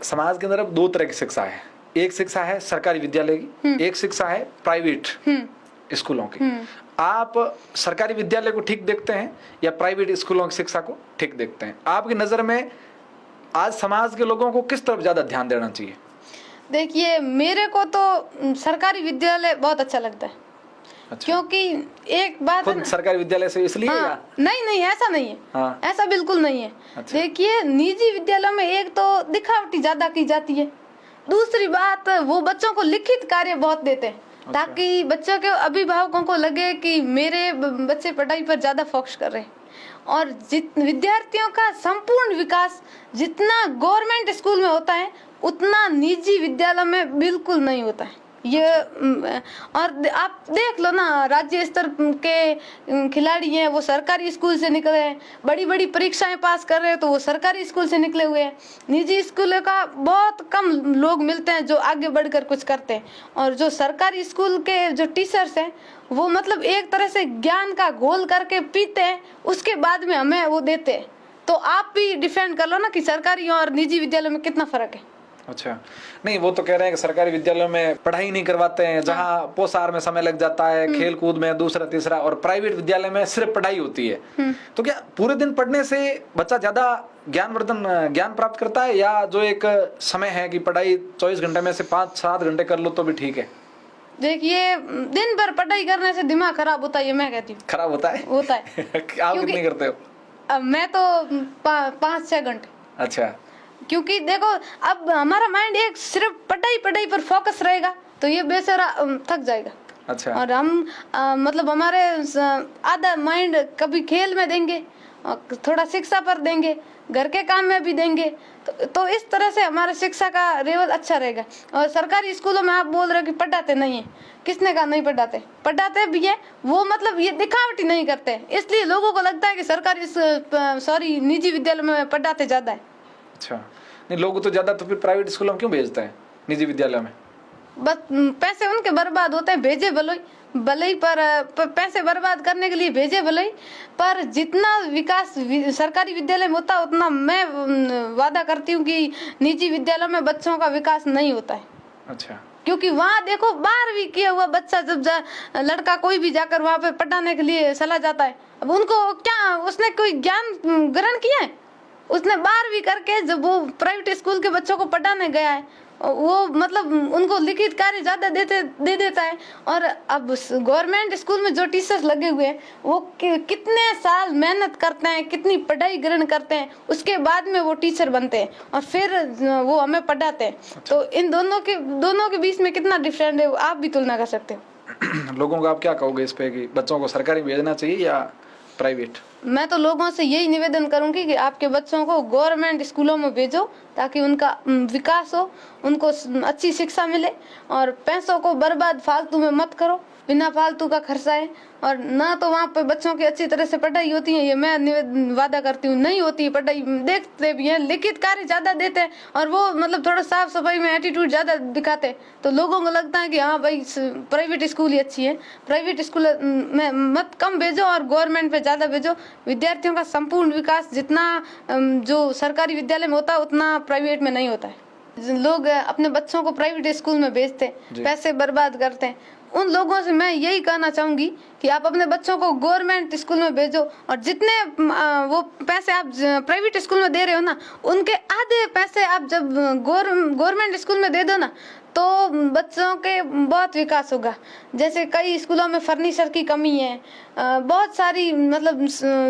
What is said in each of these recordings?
समाज के अंदर अब दो तरह की शिक्षा है। एक शिक्षा है सरकारी विद्यालय की, एक शिक्षा है प्राइवेट स्कूलों की। आप सरकारी विद्यालय को ठीक देखते हैं या प्राइवेट स्कूलों की शिक्षा को ठीक देखते हैं? आपकी नजर में आज समाज के लोगों को किस तरफ ज्यादा ध्यान देना चाहिए? देखिए, मेरे को तो सरकारी विद्यालय बहुत अच्छा लगता है। अच्छा। क्योंकि एक बात है खुद ना, सरकारी विद्यालय से इसलिए हाँ, या? नहीं ऐसा नहीं है। हाँ। ऐसा बिल्कुल नहीं है। अच्छा। देखिए, निजी विद्यालयों में एक तो दिखावटी ज्यादा की जाती है, दूसरी बात वो बच्चों को लिखित कार्य बहुत देते हैं। अच्छा। ताकि बच्चों के अभिभावकों को लगे कि मेरे बच्चे पढ़ाई पर ज्यादा फोकस कर रहे हैं। और विद्यार्थियों का संपूर्ण विकास जितना गवर्नमेंट स्कूल में होता है उतना निजी विद्यालय में बिल्कुल नहीं होता है। ये और आप देख लो ना, राज्य स्तर के खिलाड़ी हैं वो सरकारी स्कूल से निकले हैं, बड़ी बड़ी परीक्षाएं पास कर रहे हैं तो वो सरकारी स्कूल से निकले हुए हैं। निजी स्कूलों का बहुत कम लोग मिलते हैं जो आगे बढ़कर कुछ करते हैं। और जो सरकारी स्कूल के जो टीचर्स हैं वो मतलब एक तरह से ज्ञान का घोल करके पीते हैं, उसके बाद में हमें वो देते हैं। तो आप भी डिफेंड कर लो ना कि सरकारी और निजी विद्यालयों में कितना फर्क है। अच्छा, नहीं वो तो कह रहे हैं कि सरकारी विद्यालयों में पढ़ाई नहीं करवाते हैं, जहाँ पोषाहार में समय लग जाता है, खेल कूद में दूसरा तीसरा, और प्राइवेट विद्यालय में सिर्फ पढ़ाई होती है। तो क्या पूरे दिन पढ़ने से बच्चा ज्यादा ज्ञान प्राप्त करता है, या जो एक समय है कि पढ़ाई 24 घंटे में से 5-7 घंटे कर लो तो भी ठीक है? देखिए, दिन भर पढ़ाई करने से दिमाग खराब होता है, ये मैं कहती हूँ। खराब होता है? होता है। आप कितनी करते हो? अब मैं तो 5-6 घंटे। अच्छा। क्योंकि देखो, अब हमारा माइंड एक सिर्फ पढ़ाई पर फोकस रहेगा तो ये बेचारा थक जाएगा। अच्छा। और हम मतलब हमारे आधा माइंड कभी खेल में देंगे, थोड़ा शिक्षा पर देंगे, घर के काम में भी देंगे, तो इस तरह से हमारा शिक्षा का लेवल अच्छा रहेगा। और सरकारी स्कूलों में आप बोल रहे हो कि पढ़ाते नहीं है, किसने कहा नहीं पढ़ाते? पढ़ाते भी है, वो मतलब ये दिखावटी नहीं करते, इसलिए लोगों को लगता है कि सरकारी निजी विद्यालय में पढ़ाते ज्यादा है। अच्छा, नहीं लोग तो ज्यादा तो फिर प्राइवेट स्कूलों में क्यों भेजते हैं निजी विद्यालय में? बस पैसे उनके बर्बाद होते हैं, भेजे भले ही पर पैसे बर्बाद करने के लिए भेजे भले ही, पर जितना विकास सरकारी विद्यालय में होता है उतना मैं वादा करती हूँ कि निजी विद्यालयों में बच्चों का विकास नहीं होता है। अच्छा। क्योंकि वहाँ देखो, 12वीं किया हुआ बच्चा जब लड़का कोई भी जाकर वहाँ पे पढ़ाने के लिए चला जाता है, अब उनको क्या, उसने कोई ज्ञान ग्रहण किया है? उसने 12वीं करके जब वो प्राइवेट स्कूल के बच्चों को पढ़ाने गया है, वो मतलब उनको लिखित कार्य ज्यादा दे देता है। और अब गवर्नमेंट स्कूल में जो टीचर्स लगे हुए हैं वो कितने साल मेहनत करते हैं, कितनी पढ़ाई ग्रहण करते हैं, उसके बाद में वो टीचर बनते हैं और फिर वो हमें पढ़ाते हैं। अच्छा। तो इन दोनों के बीच में कितना डिफरेंट है, आप भी तुलना कर सकते हो। लोगों को आप क्या कहोगे इस पे कि बच्चों को सरकारी भेजना चाहिए या प्राइवेट? मैं तो लोगों से यही निवेदन करूंगी कि आपके बच्चों को गवर्नमेंट स्कूलों में भेजो ताकि उनका विकास हो, उनको अच्छी शिक्षा मिले, और पैसों को बर्बाद फालतू में मत करो, बिना फालतू का खर्चा है। और ना तो वहाँ पे बच्चों की अच्छी तरह से पढ़ाई होती है, ये मैं वादा करती हूँ, नहीं होती है पढ़ाई। देखते भी हैं, लिखित कार्य ज्यादा देते हैं और वो मतलब थोड़ा साफ सफाई में एटीट्यूड ज्यादा दिखाते हैं, तो लोगों को लगता है कि हाँ भाई प्राइवेट स्कूल ही अच्छी है। प्राइवेट स्कूल में मत कम भेजो और गवर्नमेंट पे ज्यादा भेजो। विद्यार्थियों का संपूर्ण विकास जितना जो सरकारी विद्यालय में होता है उतना प्राइवेट में नहीं होता है। लोग अपने बच्चों को प्राइवेट स्कूल में भेजते हैं, पैसे बर्बाद करते हैं। उन लोगों से मैं यही कहना चाहूंगी कि आप अपने बच्चों को गवर्नमेंट स्कूल में भेजो, और जितने वो पैसे आप प्राइवेट स्कूल में दे रहे हो ना, उनके आधे पैसे आप जब गवर्नमेंट स्कूल में दे दो ना, तो बच्चों के बहुत विकास होगा। जैसे कई स्कूलों में फर्नीचर की कमी है, बहुत सारी मतलब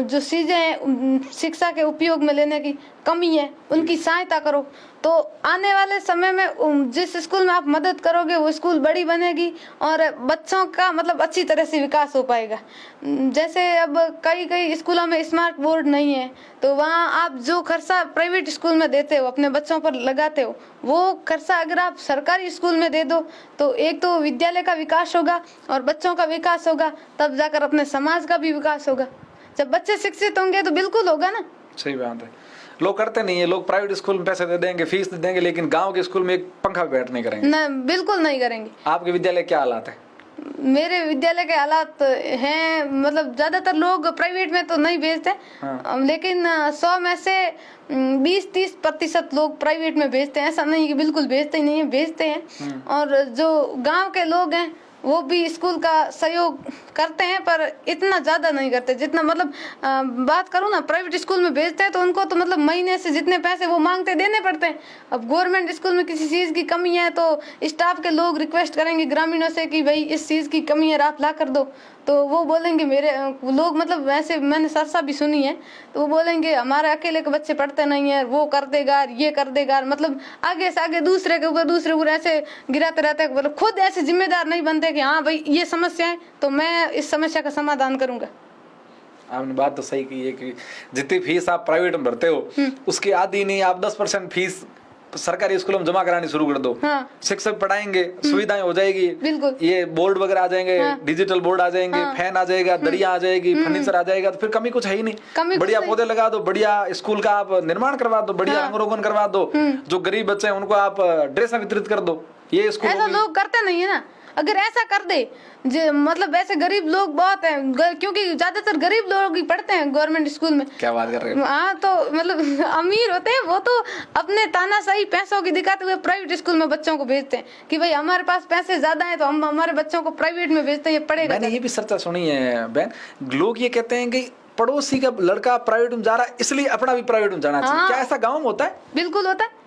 जो चीजें हैं शिक्षा के उपयोग में लेने की कमी है, उनकी सहायता करो। तो आने वाले समय में जिस स्कूल में आप मदद करोगे वो स्कूल बड़ी बनेगी और बच्चों का मतलब अच्छी तरह से विकास हो पाएगा। जैसे अब कई स्कूलों में स्मार्ट बोर्ड नहीं है, तो वहाँ आप जो खर्चा प्राइवेट स्कूल में देते हो, अपने बच्चों पर लगाते हो, वो खर्चा अगर आप सरकारी स्कूल में दे दो तो एक तो विद्यालय का विकास होगा और बच्चों का विकास होगा, तब जाकर अपने समाज का भी विकास होगा। जब बच्चे शिक्षित होंगे तो बिल्कुल होगा ना। सही बात है। लोग करते नहीं है, लोग प्राइवेट स्कूल में पैसे दे देंगे, फीस दे देंगे, लेकिन गांव के स्कूल में एक पंखा भी बैठ नहीं करेंगे। बिल्कुल नहीं करेंगे। आपके विद्यालय क्या हालात है? मेरे विद्यालय के हालात हैं, मतलब ज्यादातर लोग प्राइवेट में तो नहीं भेजते। हाँ। लेकिन 100 में से 20-30% लोग प्राइवेट में भेजते हैं। ऐसा नहीं कि बिल्कुल भेजते ही नहीं है, भेजते हैं। और जो गांव के लोग हैं वो भी स्कूल का सहयोग करते हैं, पर इतना ज्यादा नहीं करते जितना, मतलब बात करूँ ना, प्राइवेट स्कूल में भेजते हैं तो उनको तो मतलब महीने से जितने पैसे वो मांगते देने पड़ते हैं। अब गवर्नमेंट स्कूल में किसी चीज की कमी है तो स्टाफ के लोग रिक्वेस्ट करेंगे ग्रामीणों से कि भाई इस चीज की कमी है, आप ला कर दो, तो वो बोलेंगे मेरे लोग, मतलब वैसे मैंने सरसा भी सुनी है, तो वो बोलेंगे हमारे अकेले के बच्चे पढ़ते नहीं है, वो कर देगा, ये कर देगा, मतलब आगे से आगे दूसरे के ऊपर ऐसे गिराते रहते हैं। मतलब खुद ऐसे जिम्मेदार नहीं बनते कि हाँ भाई ये समस्या है तो मैं इस समस्या का समाधान करूंगा। आपने बात तो सही की है कि जितनी फीस आप प्राइवेट में भरते हो उसकी आधी नहीं, आप 10% फीस सरकारी स्कूलों में जमा करानी शुरू कर दो। हाँ। शिक्षक पढ़ाएंगे, सुविधाएं हो जाएगी, बिल्कुल। ये बोर्ड वगैरह आ जाएंगे, हाँ। डिजिटल बोर्ड आ जाएंगे, हाँ। फैन आ जाएगा, दरिया आ जाएगी, फर्नीचर आ जाएगा, तो फिर कमी कुछ है ही नहीं। बढ़िया पौधे लगा दो, बढ़िया स्कूल का आप निर्माण करवा दो, बढ़िया रंग रोगन करवा दो, जो गरीब बच्चे हैं उनको आप ड्रेस वितरित कर दो। ये स्कूल ऐसा लोग करते नहीं है ना। अगर ऐसा कर दे, मतलब ऐसे गरीब लोग बहुत हैं, क्योंकि ज्यादातर गरीब लोग ही पढ़ते हैं गवर्नमेंट स्कूल में। क्या बात कर रहे हो? हाँ, तो मतलब अमीर होते हैं वो तो अपने तानाशाही पैसों की दिखाते हुए प्राइवेट स्कूल में बच्चों को भेजते हैं कि भाई हमारे पास पैसे ज्यादा हैं तो हम हमारे बच्चों को प्राइवेट में भेजते हैं, ये पढ़ेगा। मैंने ये भी चर्चा सुनी है बहन, लोग ये कहते हैं कि पड़ोसी का लड़का प्राइवेट में जा रहा है इसलिए अपना भी प्राइवेट में जाना चाहिए। क्या ऐसा गाँव में होता है? बिल्कुल होता है।